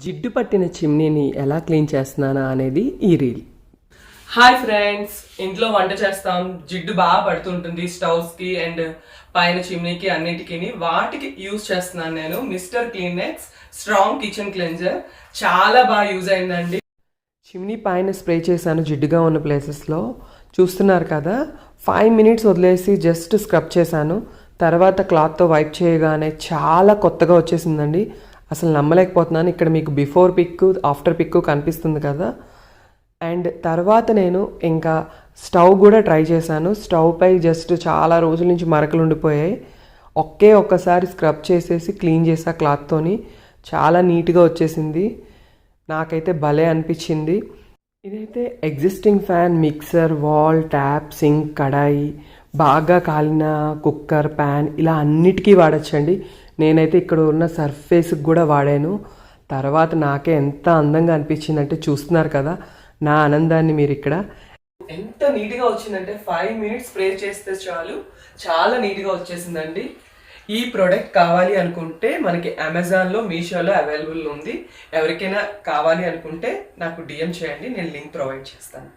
జిడ్డు పట్టిన చిమ్నీని ఎలా క్లీన్ చేస్తున్నానా అనేది ఈ రీల్. హాయ్ ఫ్రెండ్స్, ఇంట్లో వంట చేస్తాం, జిడ్డు బాగా పడుతుంటుంది స్టవ్స్కి అండ్ పైన చిమ్నీకి అన్నిటికీ. వాటికి యూజ్ చేస్తున్నాను నేను మిస్టర్ క్లీనెక్స్ స్ట్రాంగ్ కిచెన్ క్లెన్జర్. చాలా బాగా యూజ్ అయిందండి. చిమ్నీ పైన స్ప్రే చేశాను జిడ్డుగా ఉన్న ప్లేసెస్లో. చూస్తున్నారు కదా, 5 minutes వదిలేసి జస్ట్ స్క్రబ్ చేశాను. తర్వాత క్లాత్తో వైప్ చేయగానే చాలా కొత్తగా వచ్చేసిందండి. అసలు నమ్మలేకపోతున్నాను. ఇక్కడ మీకు బిఫోర్ పిక్ ఆఫ్టర్ పిక్ కనిపిస్తుంది కదా. అండ్ తర్వాత నేను ఇంకా స్టవ్ కూడా ట్రై చేశాను. స్టవ్ పై జస్ట్ చాలా రోజుల నుంచి మరకలు ఉండిపోయాయి. ఒక్కసారి స్క్రబ్ చేసేసి క్లీన్ చేసా క్లాత్తోని. చాలా నీట్గా వచ్చేసింది. నాకైతే భలే అనిపించింది. ఇదైతే existing fan, mixer, wall, tap, sink, kadai, బాగా కాలిన కుక్కర్, ప్యాన్ ఇలా అన్నిటికీ వాడచ్చండి. నేనైతే ఇక్కడ ఉన్న సర్ఫేస్కి కూడా వాడాను. తర్వాత నాకే ఎంత అందంగా అనిపించిందంటే చూస్తున్నారు కదా నా ఆనందాన్ని మీరు ఇక్కడ. ఎంత నీట్గా వచ్చిందంటే 5 minutes స్ప్రే చేస్తే చాలు చాలా నీట్గా వచ్చేసిందండి. ఈ ప్రోడక్ట్ కావాలి అనుకుంటే మనకి అమెజాన్లో, మీషోలో అవైలబుల్ ఉంది. ఎవరికైనా కావాలి అనుకుంటే నాకు డిఎం చేయండి, నేను లింక్ ప్రొవైడ్ చేస్తాను.